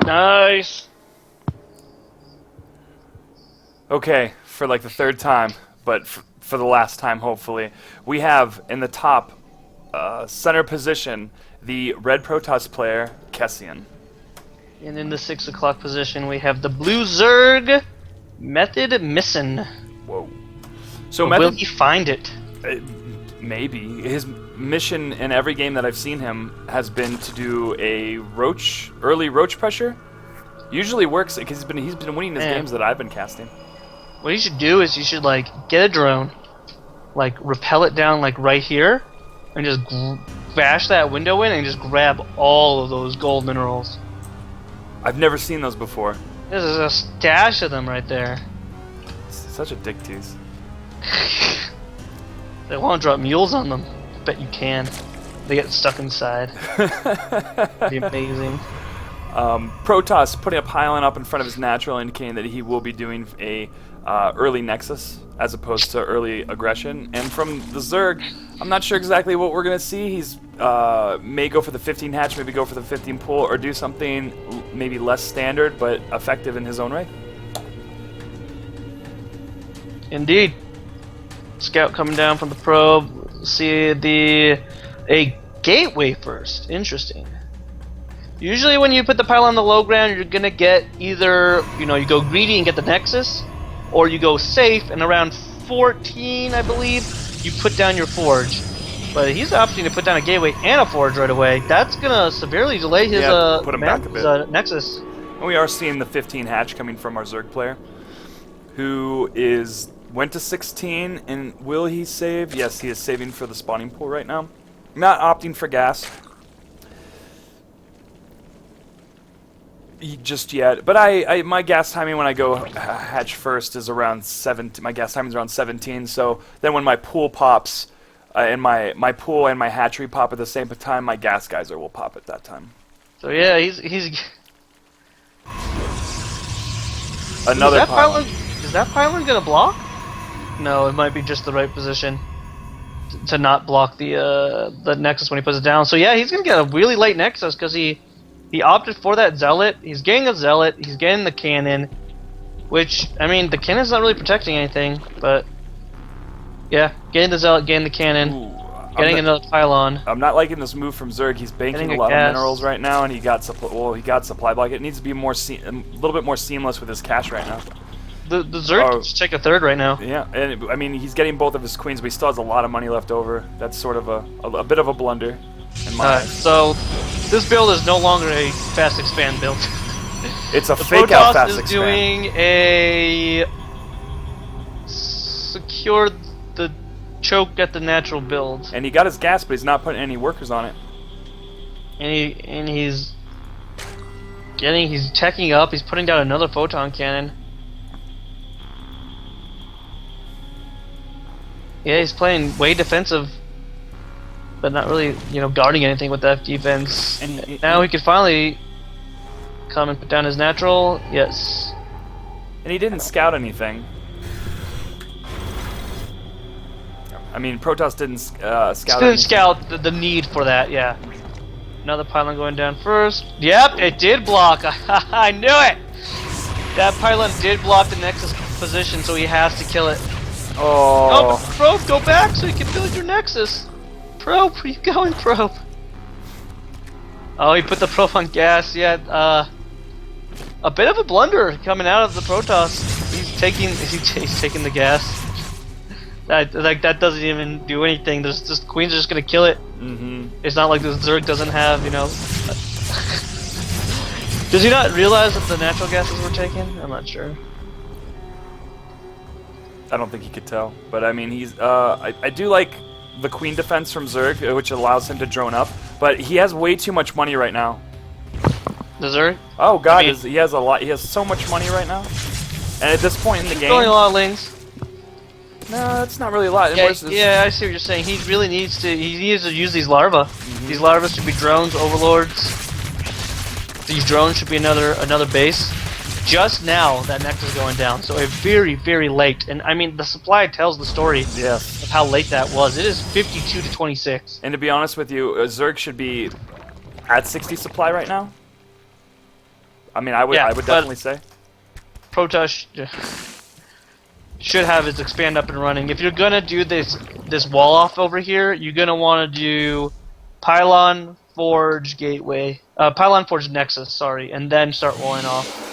Nice. Okay, for like the third time, but for the last time, hopefully, we have in the top center position the red Protoss player, Kessian. And in the 6 o'clock position, we have the blue Zerg, Methodmissin. Whoa. So Will he find it? Maybe. His mission in every game that I've seen him has been to do a early roach pressure. Usually works because he's been winning his games that I've been casting. What you should do is you should like get a drone, like rappel it down like right here, and just bash that window in and just grab all of those gold minerals. I've never seen those before. There's a stash of them right there. It's such a dick tease. They won't drop mules on them. Bet you can. They get stuck inside. It'd be amazing. Protoss putting a pylon up in front of his natural, indicating that he will be doing a early nexus as opposed to early aggression. And from the Zerg, I'm not sure exactly what we're gonna see. He's may go for the 15 hatch, maybe go for the 15 pull, or do something maybe less standard but effective in his own right. Indeed. Scout coming down from the probe. See a gateway first. Interesting. Usually when you put the pylon on the low ground, you're gonna get either, you go greedy and get the nexus, or you go safe and around 14, I believe, you put down your forge. But he's opting to put down a gateway and a forge right away. That's gonna severely delay his put him back a bit. nexus. And we are seeing the 15 hatch coming from our Zerg player, who went to 16, and will he save? Yes, he is saving for the spawning pool right now. Not opting for gas just yet, but my gas timing when I go hatch first is around 17. My gas timing is around 17. So then when my pool pops, and my pool and my hatchery pop at the same time, my gas geyser will pop at that time. So yeah, he's another pylon. Is that pylon gonna block? No, it might be just the right position to not block the nexus when he puts it down. So yeah, he's gonna get a really late nexus because he opted for that zealot. He's getting a zealot. He's getting the cannon, which I mean the cannon's not really protecting anything, but yeah, getting the zealot, getting the cannon, getting another pylon. I'm not liking this move from Zerg. He's banking a lot of minerals right now, and he got supply block. It needs to be a little bit more seamless with his cash right now. The Zerg should take a third right now. Yeah, and I mean he's getting both of his queens, but he still has a lot of money left over. That's sort of a bit of a blunder in my eyes. So this build is no longer a fast expand build. It's a fake out fast expand. Protoss is doing a secure the choke at the natural build. And he got his gas, but he's not putting any workers on it. And he's teching up. He's putting down another photon cannon. Yeah, he's playing way defensive, but not really, guarding anything with that defense. And now he could finally come and put down his natural. Yes. And he didn't scout anything. I mean, Protoss didn't scout. Didn't scout the need for that. Yeah. Another pylon going down first. Yep, it did block. I knew it. That pylon did block the nexus position, so he has to kill it. Oh. No, Probe, go back so you can build your nexus. Probe, where you going, Probe? Oh, he put the Probe on gas. Yeah, a bit of a blunder coming out of the Protoss. He's taking the gas. That doesn't even do anything. There's just Queens are just gonna kill it. It's not like the Zerg doesn't have, Does he not realize that the natural gases were taken? I'm not sure. I don't think he could tell, but I mean, he's. I do like the queen defense from Zerg, which allows him to drone up, but he has way too much money right now. The Zerg? Oh God, he has a lot. He has so much money right now, and at this point in the game, going a lot of lanes. No, that's not really a lot. Yeah, I see what you're saying. He really needs to. He needs to use these larvae. These larvae should be drones, overlords. These drones should be another base. Just now, that nexus is going down, so a very, very late. And I mean, the supply tells the story of how late that was. It is 52 to 26. And to be honest with you, Zerg should be at 60 supply right now. I mean, I would definitely say. Protoss should have its expand up and running. If you're gonna do this wall off over here, you're gonna want to do Pylon Forge Gateway, Pylon Forge Nexus, sorry, and then start walling off.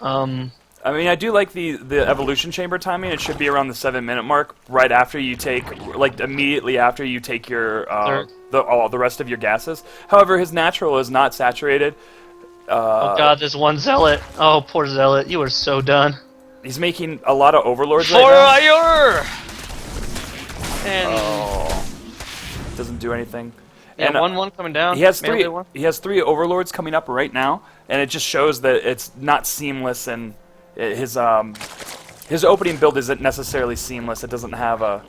I mean, I do like the evolution chamber timing. It should be around the 7-minute mark, right after you take, like immediately after you take your the rest of your gases. However, his natural is not saturated. Oh god, there's one zealot. Oh, poor zealot, you are so done. He's making a lot of overlords right now. And doesn't do anything. yeah, And 1-1 coming down. he has Melee three. one. He has 3 overlords coming up right now, and it just shows that it's not seamless. And his opening build isn't necessarily seamless. It doesn't have a,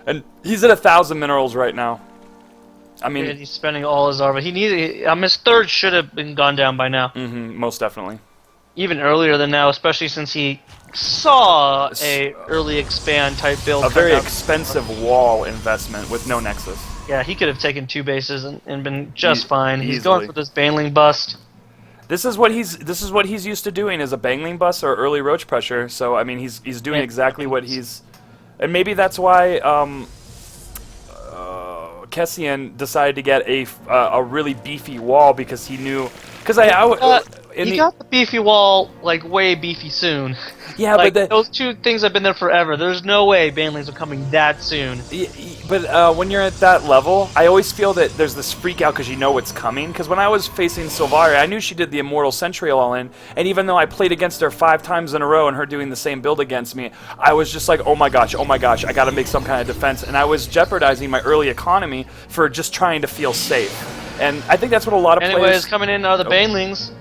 and he's at 1,000 minerals right now. I mean, And he's spending all his armor. He needed. His third should have been gone down by now. most definitely. Even earlier than now, especially since he saw a early expand type build. A come very up. expensive wall investment with no nexus. Yeah, he could have taken 2 bases and been just fine. He's easily. going for this Baneling bust. This is what he's used to doing, is a bangling bus or early roach pressure. So I mean, he's doing Yeah. exactly what he's, and maybe that's why Kessian decided to get a really beefy wall, because he knew, because He got the beefy wall like way beefy soon. yeah, Like, but those 2 things have been there forever. There's no way Banelings are coming that soon. but when you're at that level, I always feel that there's this freak out because you know what's coming. Because when I was facing Sylvaria, I knew she did the Immortal Sentry all in, and even though I played against her 5 times in a row and her doing the same build against me, I was just like, oh my gosh, I gotta make some kind of defense, and I was jeopardizing my early economy for just trying to feel safe. And I think that's what a lot of Anyways, players. coming in are the Banelings.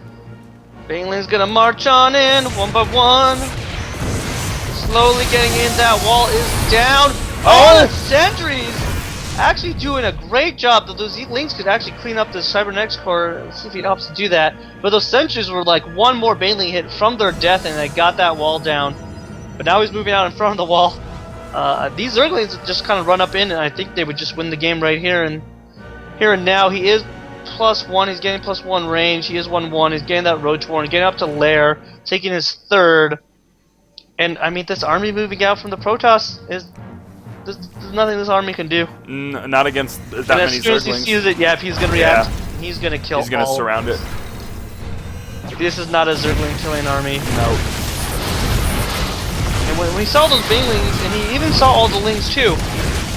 Banelings gonna march on in, 1 by 1. Slowly getting in, that wall is down. Oh, the sentries! Actually doing a great job. Those Lings could actually clean up the Cybernetics core. Let's see if he opts to do that. But those sentries were like 1 more Baneling hit from their death, and they got that wall down. But now he's moving out in front of the wall. These Zerglings just kind of run up in, and I think they would just win the game right here and now. He is +1. He's getting +1 range. He is 1-1. He's getting that Roach Warren, getting up to Lair, taking his 3rd. And I mean, this army moving out from the Protoss is there's nothing this army can do. Not against that And many as soon as he Zerglings. sees it, yeah, if he's gonna react, he's gonna kill. He's gonna surround it. This is not a Zergling killing army. No. And when he saw those Banelings, and he even saw all the Lings too,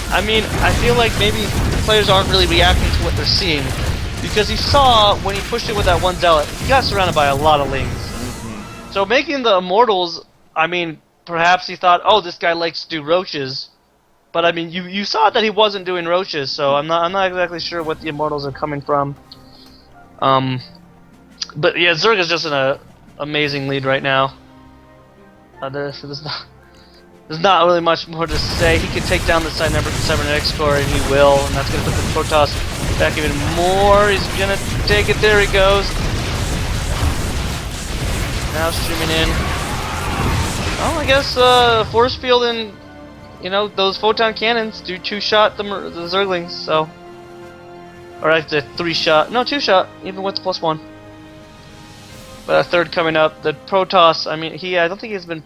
I mean, I feel like maybe players aren't really reacting to what they're seeing. Because he saw, when he pushed it with that 1 Zealot, he got surrounded by a lot of Lings. So making the Immortals, I mean, perhaps he thought, oh, this guy likes to do Roaches. But I mean, you saw that he wasn't doing Roaches, so I'm not exactly sure what the Immortals are coming from. But yeah, Zerg is just in a amazing lead right now. There's not really much more to say. He can take down the Cybernetics core, and he will, and that's going to put the Protoss back even more. He's going to take it. There he goes. Now streaming in. Oh, I guess force field and those photon cannons do 2-shot the Zerglings. So, or actually 3-shot. No, 2-shot, even with the +1. But a 3rd coming up. The Protoss. I mean, I don't think he's been.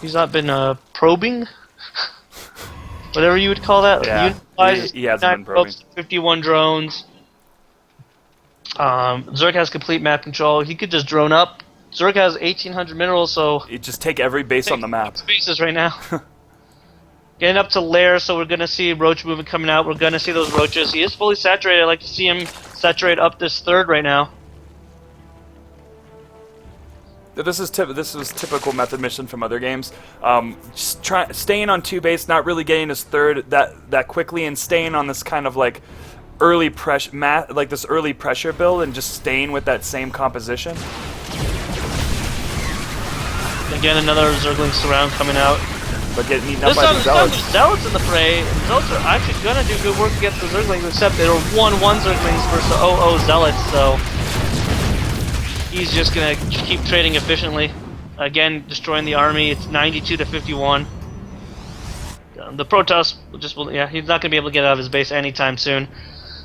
He's not been probing. Whatever you would call that. Yeah, he hasn't been probing. 51 drones. Zerg has complete map control. He could just drone up. Zerg has 1,800 minerals, so You just take every base on the map. bases right now. Getting up to Lair, so we're gonna see Roach movement coming out. We're gonna see those Roaches. He is fully saturated. I like to see him saturate up this 3rd right now. This was typical Methodmissin from other games. Just staying on 2 base, not really getting his 3rd that quickly, and staying on this kind of like early pressure build, and just staying with that same composition. Again, another Zergling surround coming out. But getting eaten up This by time, the Zealots. Zealots in the fray. Zealots are actually gonna do good work against the Zerglings, except they were 1-1 Zerglings versus 0-0 Zealots, so he's just gonna keep trading efficiently. Again, destroying the army. It's 92 to 51. The Protoss he's not gonna be able to get out of his base anytime soon.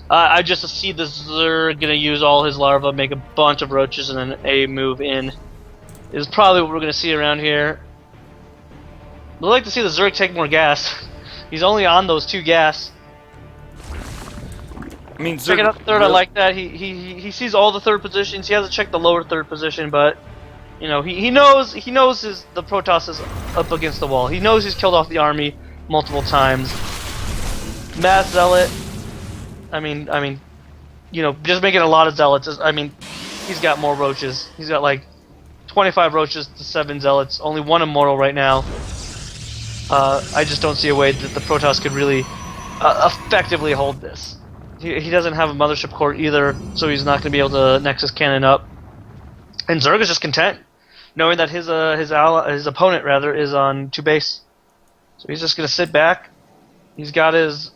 I just see the Zerg gonna use all his larvae, make a bunch of roaches, and then a move in. Is probably what we're gonna see around here. I'd like to see the Zerg take more gas. He's only on those 2 gas. I mean, Checking out the third, I like that. He sees all the third positions. He hasn't checked the lower third position, but you know he knows the Protoss is up against the wall. He knows he's killed off the army multiple times. Mass Zealot. I mean, you know, just making a lot of zealots. I mean, he's got more roaches. He's got like 25 roaches to 7 zealots. Only 1 immortal right now. I just don't see a way that the Protoss could really effectively hold this. He doesn't have a mothership core either, so he's not going to be able to Nexus cannon up. And Zerg is just content, knowing that his opponent rather is on 2 base. So he's just going to sit back. He's got his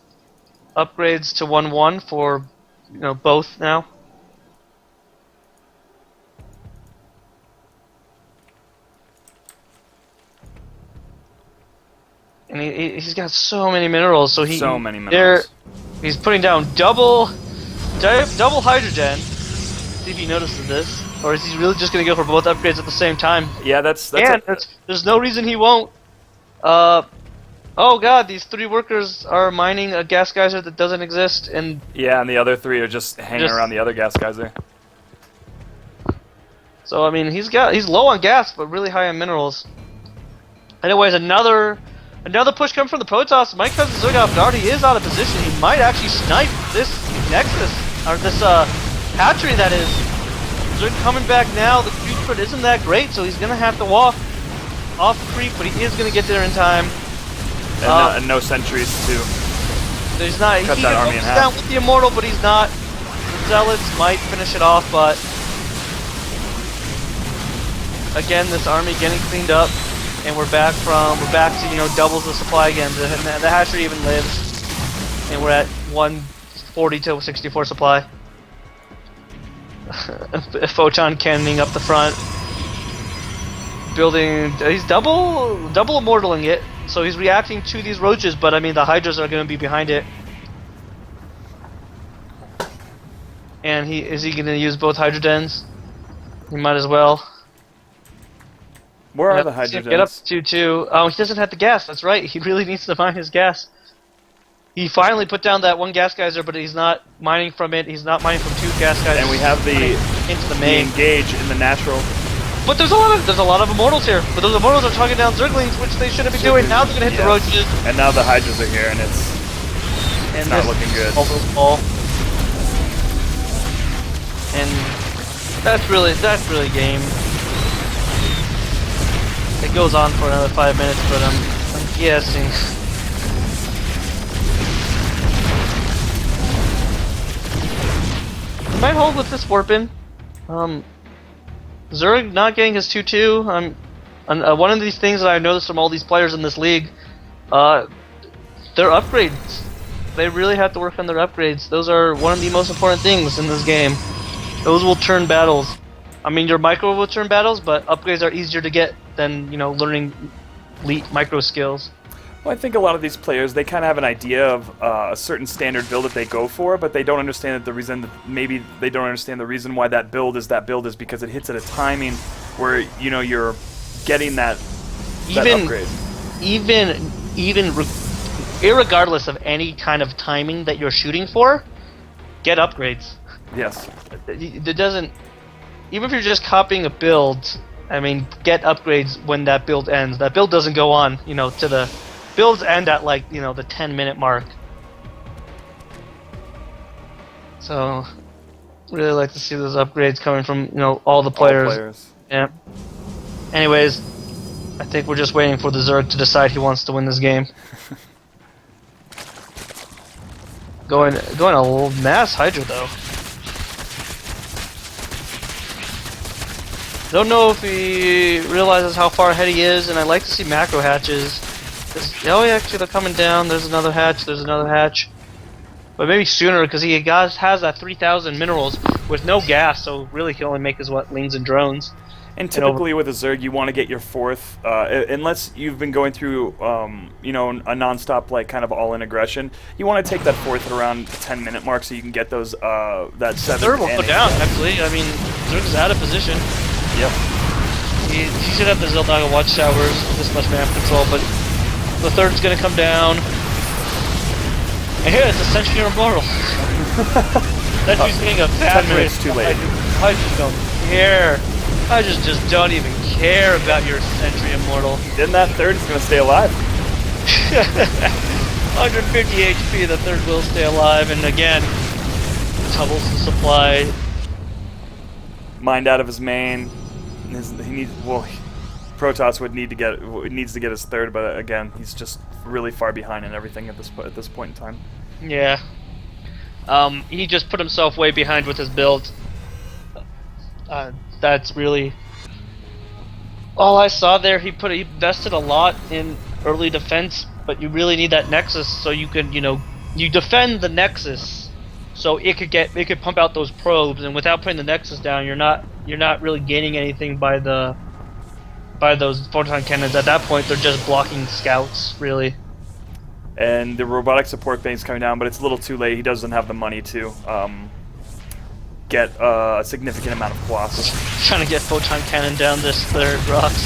upgrades to 1-1 for, you know, both now. And he's got so many minerals, so he's putting down double hydrogen. See if he notices this, or is he really just going to go for both upgrades at the same time? Yeah, that's there's no reason he won't. Oh god, these 3 workers are mining a gas geyser that doesn't exist, and yeah, and the other 3 are just hanging around the other gas geyser. So I mean, he's low on gas, but really high on minerals. Anyways, another push coming from the Protoss. My cousin Zergoff already is out of position. He might actually snipe this Nexus, or this hatchery that is. Zerg coming back now. The creep foot isn't that great, so he's gonna have to walk off creep, but he is gonna get there in time. And no sentries to he's not. cut that army in half. Down with the immortal, but he's not. The zealots might finish it off, but again, this army getting cleaned up. And we're back to, you know, doubles the supply again. The hatchery even lives, and we're at 140 to 64 supply. Photon cannoning up the front, building. He's double immortaling it, so he's reacting to these roaches. But I mean, the hydras are going to be behind it. And is he going to use both hydrodens? He might as well. Where are the hydrogens? Get up to 2. Oh, he doesn't have the gas. That's right. He really needs to mine his gas. He finally put down that 1 gas geyser, but he's not mining from it. He's not mining from 2 gas geysers. And we have the into the main engage in the natural. But there's a lot of immortals here. But those immortals are talking down Zerglings, which they shouldn't be doing. Now they're gonna hit the roaches. And now the hydras are here, and it's not looking good. And that's really game. It goes on for another 5 minutes, but I'm guessing. Might hold with this warping. Zerg not getting his 2-2. One of these things that I've noticed from all these players in this league, their upgrades. They really have to work on their upgrades. Those are one of the most important things in this game. Those will turn battles. I mean, your micro will turn battles, but upgrades are easier to get than, you know, learning elite micro skills. Well, I think a lot of these players, they kind of have an idea of a certain standard build that they go for, but they don't understand that the reason the reason why that build is because it hits at a timing where, you know, you're getting that upgrade. Irregardless of any kind of timing that you're shooting for, get upgrades. Yes. It doesn't. Even if you're just copying a build, I mean, get upgrades when that build ends. That build doesn't go on, you know, to the builds end at, like, you know, the 10-minute mark. So, really like to see those upgrades coming from, you know, all the players. All players. Yeah. Anyways, I think we're just waiting for the Zerg to decide he wants to win this game. Going a little mass Hydra though. Don't know if he realizes how far ahead he is, and I like to see macro hatches. Oh, yeah, actually they're coming down. There's another hatch. There's another hatch. But maybe sooner, because he has that 3,000 minerals with no gas, so really he only make his lings and drones. And typically with a Zerg, you want to get your 4th, unless you've been going through, you know, a non-stop, like, kind of all-in aggression. You want to take that 4th at around the 10-minute mark so you can get those, that 7th. Third will go down, actually. I mean, Zerg is out of position. Yep. He should have the Zeldaga Watchtowers, this much map control, but the 3rd's going to come down. And here, it's a Sentry Immortal. Sentry's getting a bad 10 minutes too late. I just don't care. I just don't even care about your Sentry Immortal. Then that 3rd is going to stay alive. 150 HP, the 3rd will stay alive, and again, doubles the supply. Mind out of his main. He needs, well, Protoss needs to get his 3rd, but again, he's just really far behind in everything at this point in time. Yeah. He just put himself way behind with his build. That's really all I saw there. He invested a lot in early defense, but you really need that Nexus so you can, you defend the Nexus so it could pump out those probes, and without putting the Nexus down, you're not really gaining anything by those photon cannons. At that point, they're just blocking scouts, really. And the robotic support bank's coming down, but it's a little too late. He doesn't have the money to get a significant amount of quads. Trying to get photon cannon down this 3rd rocks.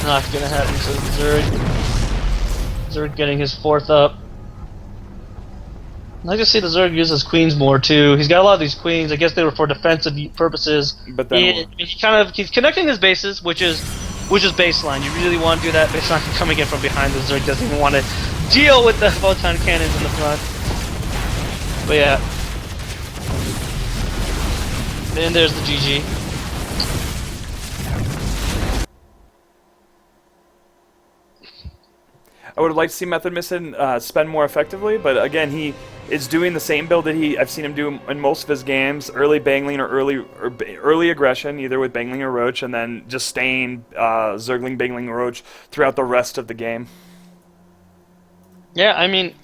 Not gonna happen to Zerg. Zerg getting his 4th up. I like to see the Zerg use his queens more too. He's got a lot of these queens. I guess they were for defensive purposes. But then he's connecting his bases, which is baseline. You really want to do that. Baseline coming in from behind. The Zerg doesn't even want to deal with the photon cannons in the front. But yeah. And there's the GG. I would have liked to see Methodmissin spend more effectively, but again, he is doing the same build that I've seen him do in most of his games: early Bangling or early aggression, either with Bangling or Roach, and then just staying Zergling, Bangling, Roach throughout the rest of the game. Yeah, I mean,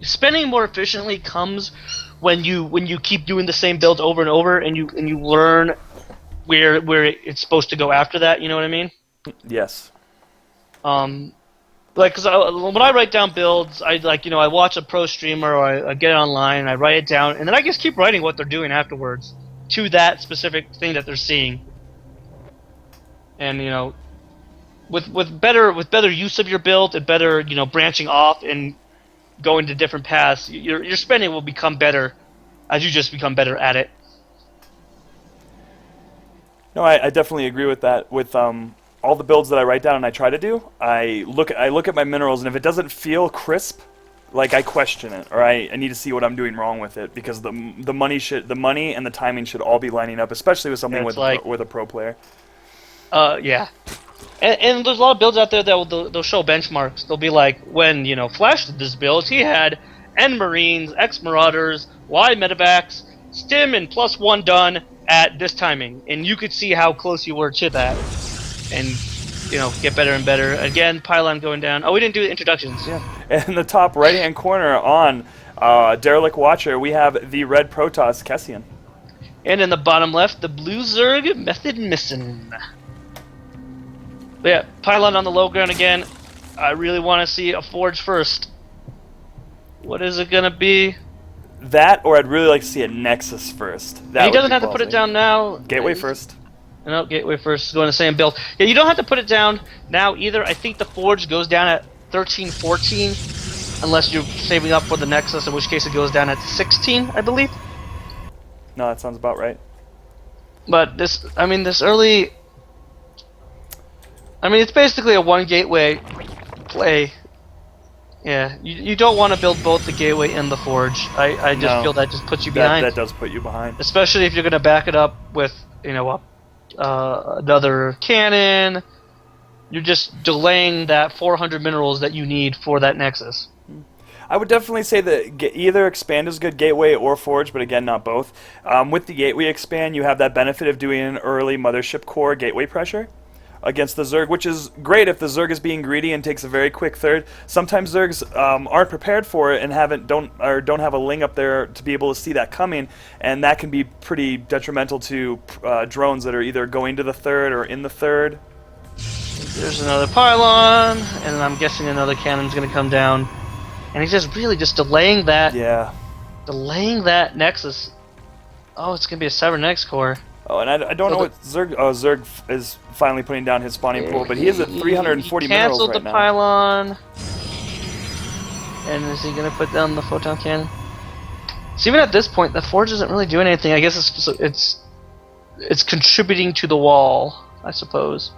spending more efficiently comes when you keep doing the same build over and over, and you learn where it's supposed to go after that. You know what I mean? Yes. Cause when I write down builds, I watch a pro streamer or I get it online and I write it down, and then I just keep writing what they're doing afterwards to that specific thing that they're seeing. And with better use of your build and better branching off and going to different paths, your spending will become better as you just become better at it. No, I definitely agree with that. With all the builds that I write down and I try to do, I look at my minerals, and if it doesn't feel crisp, like, I question it, or I need to see what I'm doing wrong with it, because the money and the timing should all be lining up, especially with something with a pro player. Yeah. And there's a lot of builds out there that they'll show benchmarks. They'll be like, when Flash did this build, he had N Marines, X Marauders, Y Medevacs, Stim, and +1 done at this timing, and you could see how close you were to that, and get better and better. Again, pylon going down. Oh, we didn't do the introductions. Yeah. In the top right-hand corner on Derelict Watcher, we have the red Protoss Kessian. And in the bottom left, the blue Zerg Methodmissin. But yeah, pylon on the low ground again. I really want to see a forge first. What is it gonna be? That, or I'd really like to see a Nexus first. He doesn't have to put it down now. Gateway first. No, Gateway first is going the same build. Yeah, you don't have to put it down now either. I think the Forge goes down at 13, 14, unless you're saving up for the Nexus, in which case it goes down at 16, I believe. No, that sounds about right. But this early... it's basically a one Gateway play. Yeah, you don't want to build both the Gateway and the Forge. I just feel that just puts you behind. That does put you behind. Especially if you're going to back it up with, another cannon. You're just delaying that 400 minerals that you need for that Nexus. I would definitely say that either expand is good, Gateway or Forge, but again, not both. With the Gateway expand, you have that benefit of doing an early Mothership Core Gateway pressure. against the Zerg, which is great if the Zerg is being greedy and takes a very quick third. Sometimes Zergs aren't prepared for it and don't have a Ling up there to be able to see that coming, and that can be pretty detrimental to drones that are either going to the third or in the third. There's another pylon, and I'm guessing another cannon's going to come down. And he's just really just delaying that. Yeah. Delaying that Nexus. Oh, it's going to be a Cybernetics core. Oh, and I don't know what Zerg... Oh, Zerg is finally putting down his spawning pool, but he is at 340 minerals right now. Canceled the pylon. And is he going to put down the photon cannon? So even at this point, the Forge isn't really doing anything. I guess it's contributing to the wall, I suppose.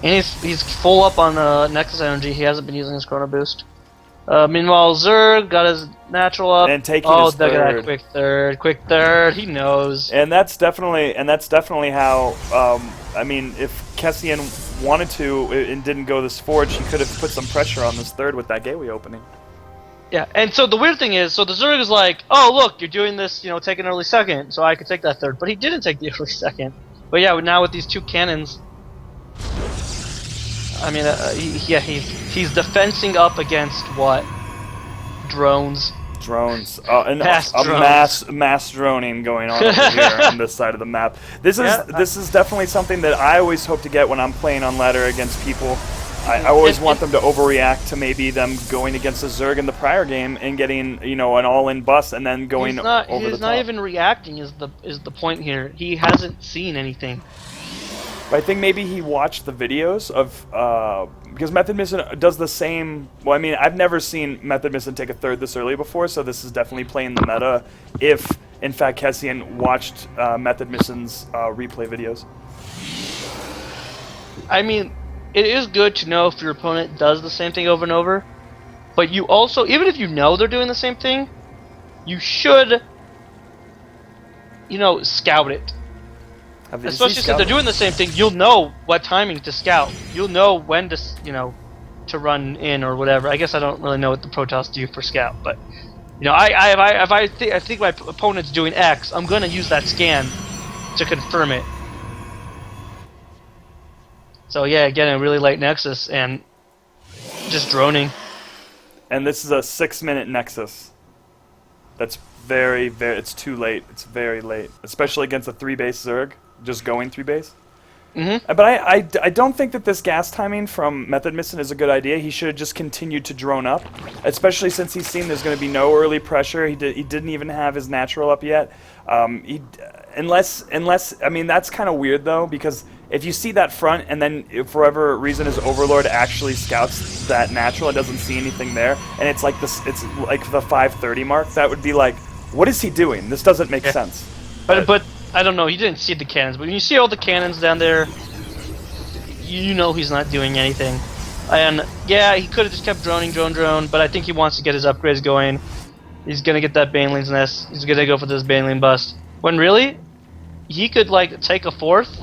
And he's full up on Nexus energy. He hasn't been using his Chrono Boost. Meanwhile, Zerg got his natural up. And taking his third. Look at that quick third. He knows. And that's definitely how. I mean, if Kessian wanted to and didn't go this Forge, he could have put some pressure on this third with that gateway opening. Yeah, and so the weird thing is, so the Zerg is like, oh look, you're doing this, take an early second, so I could take that third, but he didn't take the early second. But yeah, now with these two cannons. I mean, he's defensing up against what? Drones. Drones. And mass droning going on over here on this side of the map. This is definitely something that I always hope to get when I'm playing on ladder against people. I always want them to overreact to maybe them going against a Zerg in the prior game and getting an all-in bust and then going over the top. He's not even reacting is the point here. He hasn't seen anything. But I think maybe he watched the videos of because Methodmissin does the same. Well, I mean, I've never seen Methodmissin take a third this early before, so this is definitely playing the meta. If in fact Kessian watched Methodmissin's replay videos, I mean, it is good to know if your opponent does the same thing over and over. But you also, even if you know they're doing the same thing, you should, scout it. Especially since they're doing the same thing, you'll know what timing to scout. You'll know when to, to run in or whatever. I guess I don't really know what the Protoss do for scout, but I think my opponent's doing X, I'm gonna use that scan to confirm it. So yeah, again, a really late Nexus and just droning. And this is a 6-minute Nexus. That's very, it's too late. It's very late, especially against a 3-base Zerg. Just going 3-base. Mm-hmm. But I don't think that this gas timing from Methodmissin is a good idea. He should have just continued to drone up, especially since he's seen there's going to be no early pressure. He didn't even have his natural up yet. Unless I mean, that's kind of weird though, because if you see that front and then for whatever reason his Overlord actually scouts that natural and doesn't see anything there, and it's like the 5:30 mark, that would be like, what is he doing? This doesn't make sense. But I don't know, he didn't see the cannons, but when you see all the cannons down there, you know he's not doing anything. And yeah, he could have just kept drone, but I think he wants to get his upgrades going. He's gonna get that Baneling's Nest, he's gonna go for this Baneling bust. When really, he could take a fourth,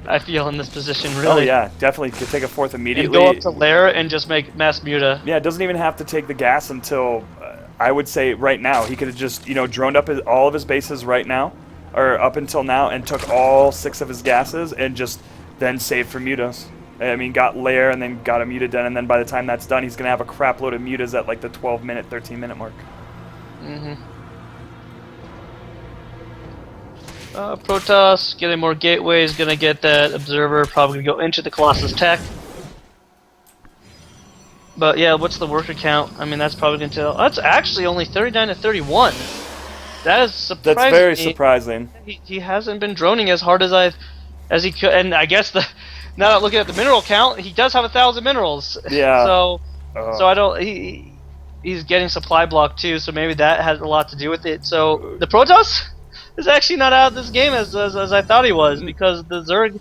I feel, in this position, really. Oh yeah, definitely could take a fourth immediately. And go up to Lair and just make mass muta. Yeah, it doesn't even have to take the gas until, I would say right now. He could have just, droned up all of his bases right now, or up until now, and took all 6 of his gases and just then saved for mutas. I mean, got Lair and then got a muta done, and then by the time that's done, he's going to have a crap load of mutas at the 12-minute, 13-minute mark. Mm-hmm. Protoss getting more gateways, gonna get that Observer, probably gonna go into the Colossus Tech. But yeah, what's the worker count? I mean, that's probably gonna tell. That's actually only 39 to 31. That is surprising. That's very surprising. He hasn't been droning as hard as he could, and I guess now that looking at the mineral count, he does have 1,000 minerals. Yeah. So I don't. He's getting supply blocked too, so maybe that has a lot to do with it. So the Protoss is actually not out of this game as I thought he was, because the Zerg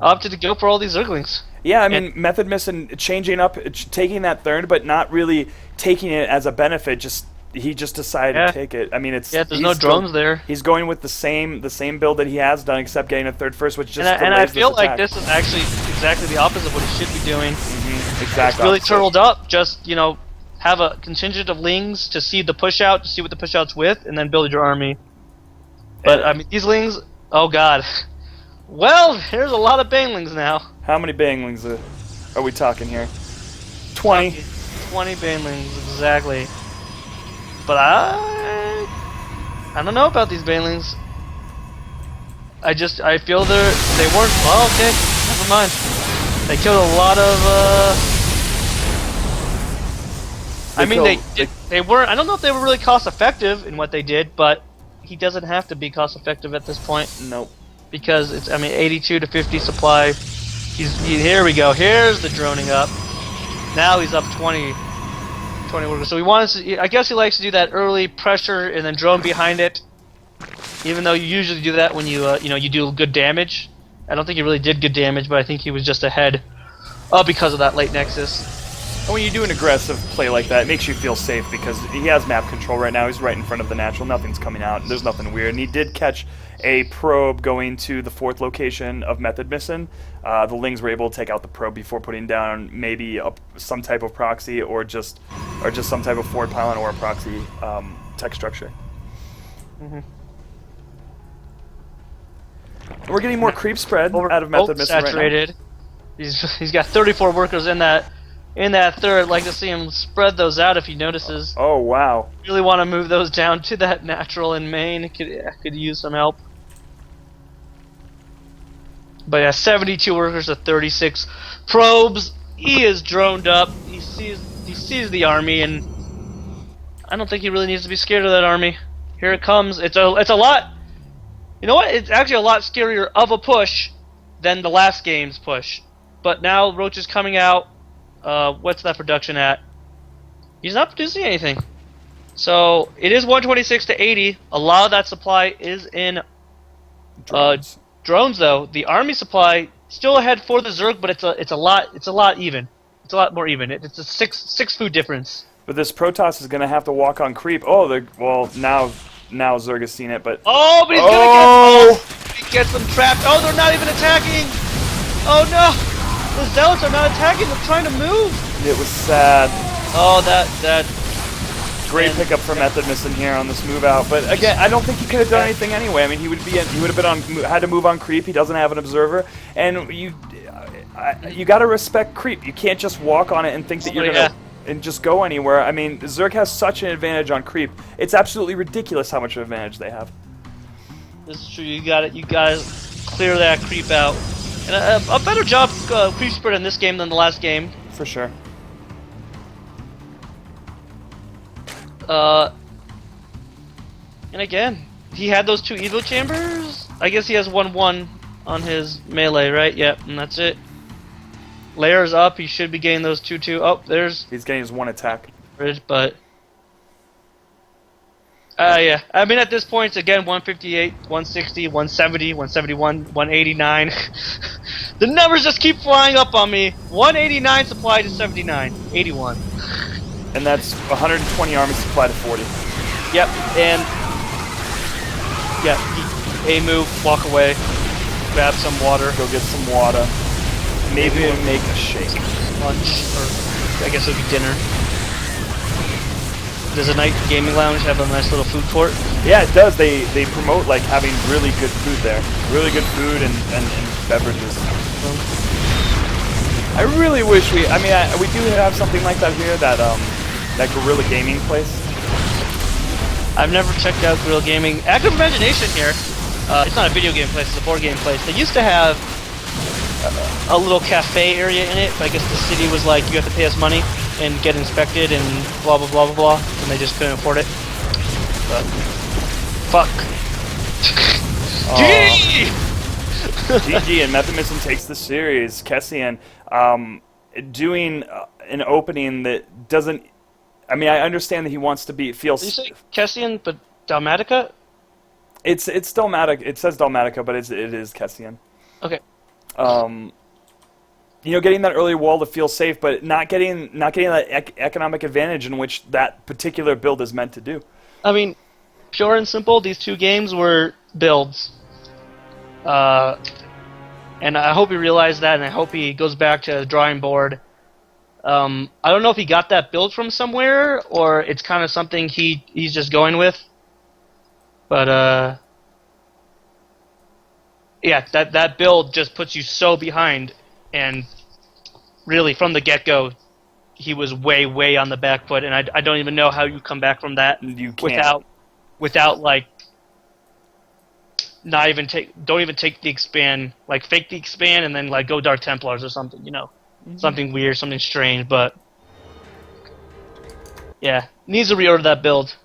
opted to go for all these Zerglings. Yeah, I mean, Methodmissin changing up, taking that third, but not really taking it as a benefit. He just decided to take it. I mean, there's no drones there. He's going with the same build that he has done, except getting a third first, which just and I feel like this is actually exactly the opposite of what he should be doing. Mm-hmm. Exactly. It's really turtled up. Just have a contingent of Lings to see the push out, to see what the push out's with, and then build your army. But I mean, these Lings, oh god, Well, there's a lot of banelings now. How many banglings are we talking here? 20. 20 banelings, exactly. But I don't know about these banelings. I feel they weren't. Well, okay, never mind. They killed a lot of. They weren't. I don't know if they were really cost effective in what they did, but he doesn't have to be cost effective at this point. Nope. Because it's 82 to 50 supply. Here we go. Here's the droning up. Now he's up 20 workers. So he wants to, I guess he likes to do that early pressure and then drone behind it. Even though you usually do that when you you do good damage. I don't think he really did good damage, but I think he was just ahead because of that late nexus. And when you do an aggressive play like that, it makes you feel safe because he has map control right now. He's right in front of the natural. Nothing's coming out. There's nothing weird. And he did catch a probe going to the 4th location of Methodmissin. The Lings were able to take out the probe before putting down maybe some type of proxy or just some type of forward pylon or a proxy tech structure. Mm-hmm. We're getting more creep spread out of Methodmissin right now. He's got 34 workers in that third. I'd like to see him spread those out if he notices. Oh wow! Really want to move those down to that natural in main. Could use some help. But yeah, 72 workers to 36 probes. He is droned up. He sees the army, and I don't think he really needs to be scared of that army. Here it comes. It's a lot. You know what? It's actually a lot scarier of a push than the last game's push. But now Roach is coming out. What's that production at? He's not producing anything. So it is 126 to 80. A lot of that supply is in drones, though. The army supply still ahead for the Zerg, but it's a lot even. It's a lot more even. It's a six food difference. But this Protoss is gonna have to walk on creep. Oh, now Zerg has seen it, but but he's gonna he gets them trapped. Oh, they're not even attacking. Oh no, the Zealots are not attacking. They're trying to move. It was sad. Oh, that. Great pickup for Methodmissin here on this move out, but again, I don't think he could have done anything anyway. I mean, he would have been had to move on creep. He doesn't have an observer, and you got to respect creep. You can't just walk on it and think that you're gonna and just go anywhere. I mean, Zerg has such an advantage on creep. It's absolutely ridiculous how much of an advantage they have. This is true. You got to clear that creep out, and a better job creep spread in this game than the last game. For sure. And again, he had those 2 Evo chambers. I guess he has 1-1 on his melee, right? Yep, and that's it. Layers up, he should be getting those 2-2. Oh, he's getting his 1 attack. But yeah. I mean, at this point, it's again 158, 160, 170, 171, 189. The numbers just keep flying up on me. 189 supply to 79, 81. And that's 120 army supply to 40. Yep, and yeah, a move, walk away, grab some water, go get some water. Maybe we'll make a shake. Lunch, or I guess it'll be dinner. Does a night gaming lounge have a nice little food court? Yeah, it does. They promote like having really good food there, really good food and beverages. I really wish we do have something like that here, that Guerrilla Gaming place. I've never checked out Guerrilla Gaming. Active Imagination here. It's not a video game place, it's a board game place. They used to have a little cafe area in it, but I guess the city was like, you have to pay us money and get inspected and blah blah blah blah blah, and they just couldn't afford it. But fuck. GG! GG, and Methodmissin takes the series. Kessian doing an opening that doesn't. I mean, I understand that he wants to feel. Did you say Kessian, but Dalmatica? It's Dalmatica. It says Dalmatica, but it is Kessian. Okay. Getting that early wall to feel safe, but not getting that economic advantage in which that particular build is meant to do. I mean, pure and simple, these 2 games were builds. And I hope he realized that, and I hope he goes back to the drawing board. I don't know if he got that build from somewhere, or it's kind of something he's just going with. But yeah, that build just puts you so behind, and really from the get-go, he was way on the back foot, and I don't even know how you come back from that You can't. without like don't even take the expand, like fake the expand and then like go Dark Templars or something, something weird, something strange, but yeah, needs to reorder that build.